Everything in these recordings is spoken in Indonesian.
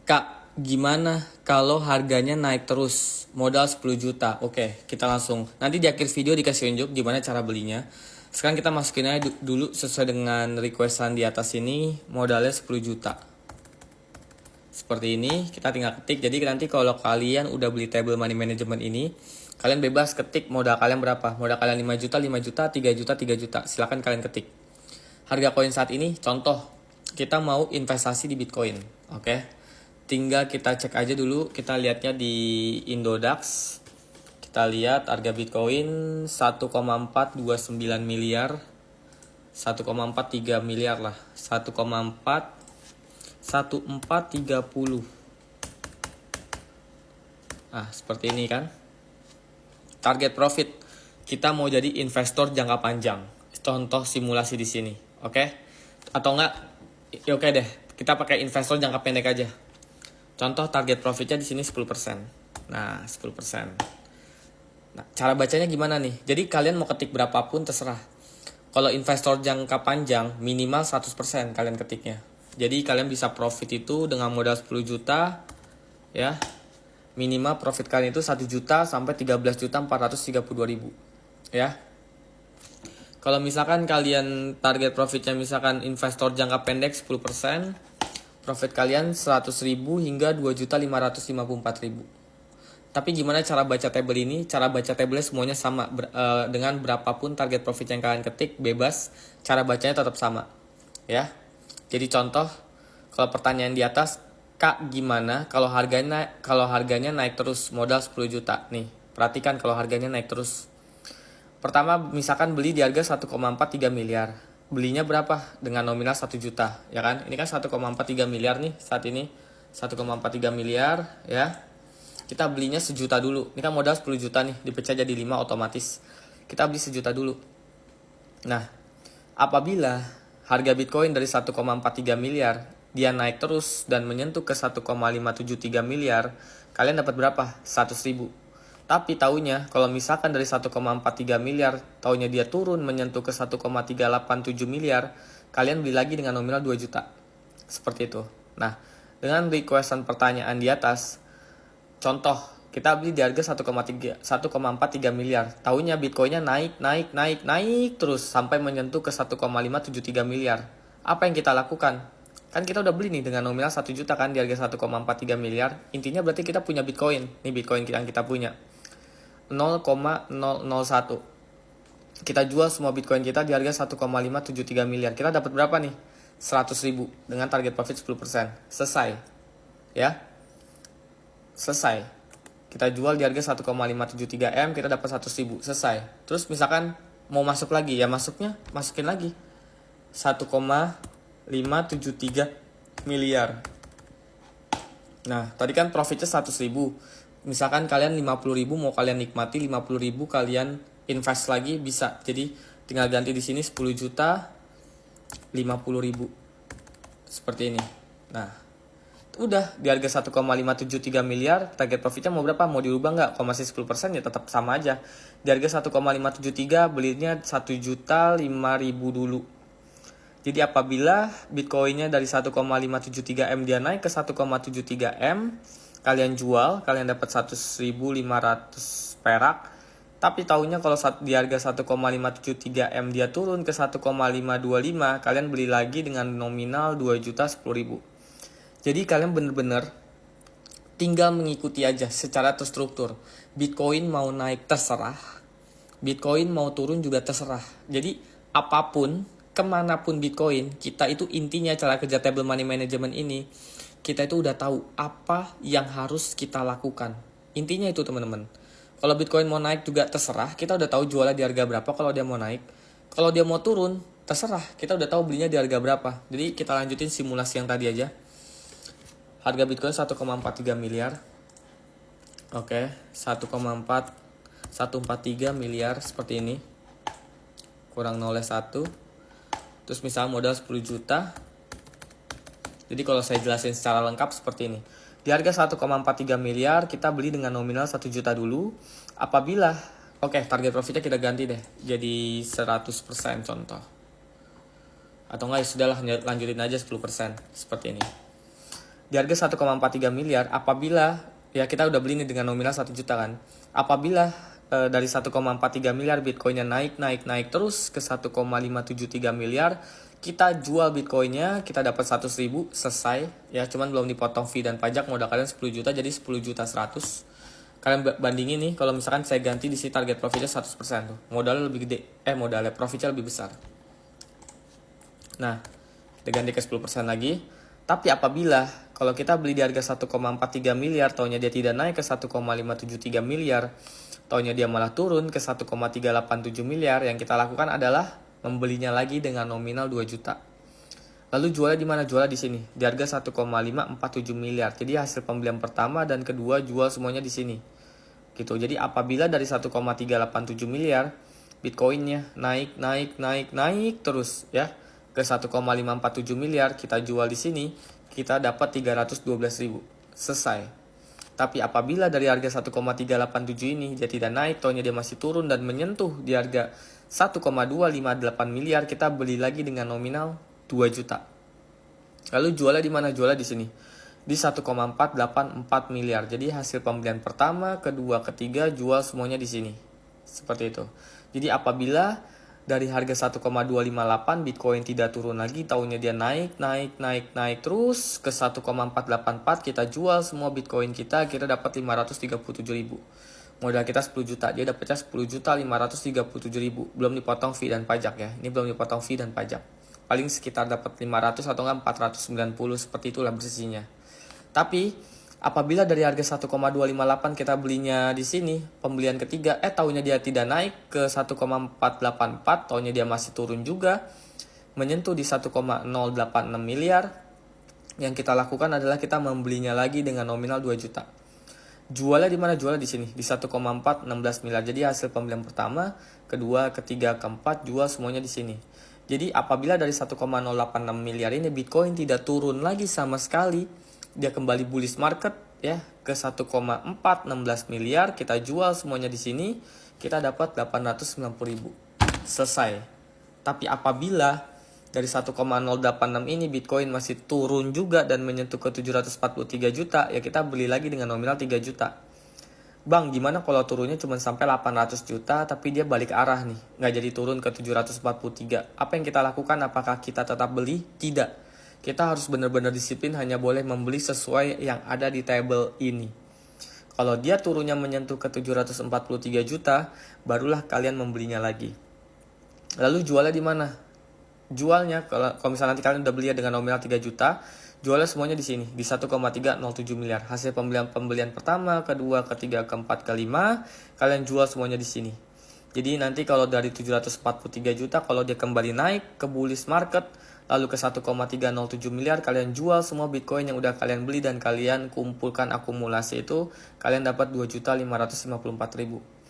Kak, gimana kalau harganya naik terus? Modal 10 juta. Oke, kita langsung. Nanti di akhir video dikasih unjuk gimana cara belinya. Sekarang kita masukin aja dulu sesuai dengan requestan di atas ini. Modalnya 10 juta. Seperti ini, kita tinggal ketik. Jadi nanti kalau kalian udah beli table money management ini, kalian bebas ketik modal kalian berapa. Modal kalian 5 juta, 5 juta, 3 juta, 3 juta. Silahkan kalian ketik. Harga koin saat ini, contoh, kita mau investasi di Bitcoin. Oke. Tinggal kita cek aja dulu, kita lihatnya di Indodax. Kita lihat harga Bitcoin 1,429 miliar. 1,43 miliar lah. 1,1430. Nah, seperti ini kan. Target profit. Kita mau jadi investor jangka panjang. Contoh simulasi di sini, oke? Atau enggak? Ya oke deh. Kita pakai investor jangka pendek aja. Contoh target profitnya di sini 10%. Nah, 10%. Nah, cara bacanya gimana nih? Jadi kalian mau ketik berapapun terserah. Kalau investor jangka panjang minimal 100% kalian ketiknya. Jadi kalian bisa profit itu dengan modal 10 juta ya. Minimal profit kalian itu 1 juta sampai 13.432.000 ya. Kalau misalkan kalian target profitnya misalkan investor jangka pendek 10%, profit kalian 100.000 hingga 2.554.000. Tapi gimana cara baca table ini? Cara baca table semuanya sama dengan berapapun target profit yang kalian ketik bebas, cara bacanya tetap sama. Ya. Jadi contoh, kalau pertanyaan di atas, Kak gimana kalau harganya naik terus modal 10 juta? Nih, perhatikan kalau harganya naik terus. Pertama, misalkan beli di harga 1,43 miliar. Belinya berapa? Dengan nominal 1 juta, ya kan? Ini kan 1,43 miliar nih saat ini. 1,43 miliar, ya. Kita belinya sejuta dulu. Ini kan modal 10 juta nih, dipecah jadi 5 otomatis. Kita beli sejuta dulu. Nah, apabila harga Bitcoin dari 1,43 miliar, dia naik terus dan menyentuh ke 1,573 miliar, kalian dapat berapa? 100.000. Tapi taunya kalau misalkan dari 1,43 miliar, taunya dia turun menyentuh ke 1,387 miliar, kalian beli lagi dengan nominal 2 juta. Seperti itu. Nah, dengan requestan pertanyaan di atas, contoh, kita beli di harga 1,43 miliar. Taunya Bitcoinnya naik terus sampai menyentuh ke 1,573 miliar. Apa yang kita lakukan? Kan kita udah beli nih dengan nominal 1 juta kan di harga 1,43 miliar. Intinya berarti kita punya Bitcoin. Nih Bitcoin yang kita punya. 0,001. Kita jual semua Bitcoin kita di harga 1,573 miliar. Kita dapat berapa nih? 100.000 dengan target profit 10%. Selesai. Ya. Selesai. Kita jual di harga 1,573 M, kita dapat 100.000. Selesai. Terus misalkan mau masuk lagi, ya masukin lagi 1,573 miliar. Nah, tadi kan profitnya 100.000. Misalkan kalian 50.000 mau kalian nikmati, 50.000 kalian invest lagi bisa. Jadi tinggal ganti di sini 10 juta 50.000. Seperti ini. Nah, udah di harga 1,573 miliar, target profitnya mau berapa? Mau dirubah nggak? Kalau masih 10% ya tetap sama aja. Di harga 1,573 belinya 1.005.000 dulu. Jadi apabila Bitcoinnya dari 1,573 M dia naik ke 1,73 M, kalian jual, kalian dapat 1.500 perak. Tapi tahunya kalau di harga 1,573 M dia turun ke 1,525, kalian beli lagi dengan nominal 2.010.000. Jadi kalian bener-bener tinggal mengikuti aja secara terstruktur. Bitcoin mau naik terserah, Bitcoin mau turun juga terserah. Jadi apapun, kemanapun Bitcoin, kita itu intinya cara kerja table money management ini, kita itu udah tahu apa yang harus kita lakukan. Intinya itu teman-teman. Kalau Bitcoin mau naik juga terserah, kita udah tahu jualnya di harga berapa kalau dia mau naik. Kalau dia mau turun, terserah, kita udah tahu belinya di harga berapa. Jadi kita lanjutin simulasi yang tadi aja. Harga Bitcoin 1,43 miliar. Oke, 1,143 miliar seperti ini. Kurang 0,1. Terus misalnya modal 10 juta. Jadi kalau saya jelasin secara lengkap seperti ini. Di harga 1,43 miliar kita beli dengan nominal 1 juta dulu. Apabila, target profitnya kita ganti deh. Jadi 100% contoh. Atau enggak ya sudahlah lanjutin aja 10%. Seperti ini. di harga 1,43 miliar, apabila ya kita udah beli ini dengan nominal 1 juta kan. Apabila dari 1,43 miliar Bitcoinnya naik terus ke 1,573 miliar, kita jual Bitcoinnya, kita dapat 100.000, selesai ya, cuman belum dipotong fee dan pajak. Modal kalian 10 juta, jadi 10 juta 100. Kalian bandingin nih, kalau misalkan saya ganti di sini target profitnya 100% tuh, modalnya lebih gede, modalnya profitnya lebih besar. Nah, kita ganti ke 10% lagi. Tapi apabila kalau kita beli di harga 1,43 miliar, taunya dia tidak naik ke 1,573 miliar, taunya dia malah turun ke 1,387 miliar, yang kita lakukan adalah membelinya lagi dengan nominal 2 juta. Lalu jualnya di mana? Jualnya di sini, di harga 1,547 miliar. Jadi hasil pembelian pertama dan kedua jual semuanya di sini. Gitu. Jadi apabila dari 1,387 miliar Bitcoinnya naik terus ya ke 1,547 miliar, kita jual di sini, kita dapat 312.000. Selesai. Tapi apabila dari harga 1,387 ini dia tidak naik, taunya dia masih turun dan menyentuh di harga 1,258 miliar, kita beli lagi dengan nominal 2 juta. Lalu jualnya di mana? Jualnya di sini, di 1,484 miliar. Jadi hasil pembelian pertama, kedua, ketiga jual semuanya di sini. Seperti itu. Jadi apabila dari harga 1,258 Bitcoin tidak turun lagi, tahunnya dia naik terus ke 1,484, kita jual semua Bitcoin kita dapat 537.000. Modal kita 10 juta, dia dapatnya 10.537.000, belum dipotong fee dan pajak ya. Ini belum dipotong fee dan pajak. Paling sekitar dapat 500 atau enggak 490, seperti itulah bersisinya. Tapi apabila dari harga 1,258 kita belinya di sini, pembelian ketiga, tahunnya dia tidak naik ke 1,484, tahunnya dia masih turun juga, menyentuh di 1,086 miliar. Yang kita lakukan adalah kita membelinya lagi dengan nominal 2 juta. Jualnya di mana? Jualnya di sini, di 1,416 miliar. Jadi hasil pembelian pertama, kedua, ketiga, keempat, jual semuanya di sini. Jadi apabila dari 1,086 miliar ini Bitcoin tidak turun lagi sama sekali, dia kembali bullish market ya ke 1,416 miliar, kita jual semuanya di sini, kita dapat 890.000. Selesai. Tapi apabila dari 1,086 ini Bitcoin masih turun juga dan menyentuh ke 743 juta, ya kita beli lagi dengan nominal 3 juta. Bang, gimana kalau turunnya cuma sampai 800 juta tapi dia balik arah nih, nggak jadi turun ke 743. Apa yang kita lakukan? Apakah kita tetap beli? Tidak. Kita harus benar-benar disiplin, hanya boleh membeli sesuai yang ada di table ini. Kalau dia turunnya menyentuh ke 743 juta, barulah kalian membelinya lagi. Lalu jualnya di mana? Jualnya, kalau misalnya nanti kalian udah beli dengan nominal 3 juta, jualnya semuanya di sini, di 1,307 miliar. Hasil pembelian pertama, kedua, ketiga, keempat, kelima, kalian jual semuanya di sini. Jadi nanti kalau dari 743 juta, kalau dia kembali naik ke bullish market, lalu ke 1,307 miliar, kalian jual semua Bitcoin yang udah kalian beli dan kalian kumpulkan akumulasi itu, kalian dapat 2.554.000.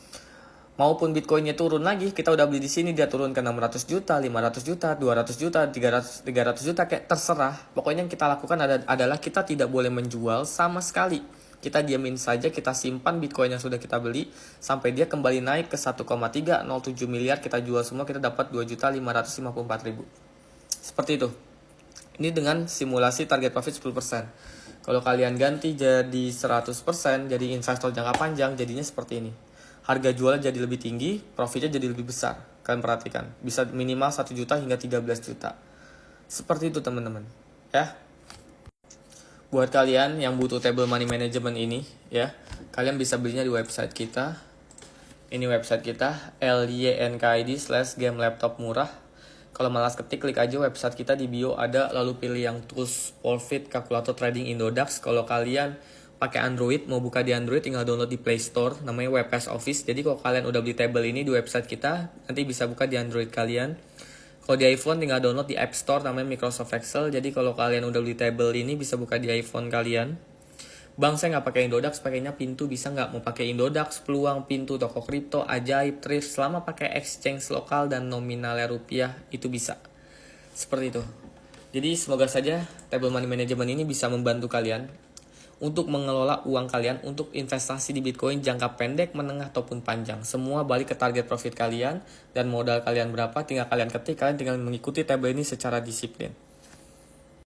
Maupun Bitcoinnya turun lagi, kita udah beli di sini, dia turun ke 600 juta, 500 juta, 200 juta, 300 juta, kayak terserah. Pokoknya yang kita lakukan adalah kita tidak boleh menjual sama sekali. Kita diamin saja, kita simpan Bitcoin yang sudah kita beli sampai dia kembali naik ke 1,307 miliar, kita jual semua, kita dapat 2.554.000. Seperti itu. Ini dengan simulasi target profit 10%. Kalau kalian ganti jadi 100%, jadi investor jangka panjang, jadinya seperti ini. Harga jualnya jadi lebih tinggi, profitnya jadi lebih besar. Kalian perhatikan, bisa minimal 1 juta hingga 13 juta. Seperti itu teman-teman. Ya. Buat kalian yang butuh table money management ini, ya, kalian bisa belinya di website kita. Ini website kita, lynkaid/game laptop murah. Kalau malas ketik, klik aja website kita, di bio ada, lalu pilih yang tools, profit, kalkulator trading Indodax. Kalau kalian pakai Android, mau buka di Android, tinggal download di Play Store, namanya WPS Office. Jadi kalau kalian udah beli table ini di website kita, nanti bisa buka di Android kalian. Kalau di iPhone, tinggal download di App Store, namanya Microsoft Excel. Jadi kalau kalian udah beli table ini, bisa buka di iPhone kalian. Bang, saya nggak pakai Indodax, pakainya Pintu, bisa nggak? Mau pakai Indodax, Peluang, Pintu, Toko Kripto, Ajaib, Thrift, selama pakai exchange lokal dan nominalnya rupiah, itu bisa. Seperti itu. Jadi semoga saja table money management ini bisa membantu kalian untuk mengelola uang kalian untuk investasi di Bitcoin jangka pendek, menengah, ataupun panjang. Semua balik ke target profit kalian dan modal kalian berapa, tinggal kalian ketik, kalian tinggal mengikuti table ini secara disiplin.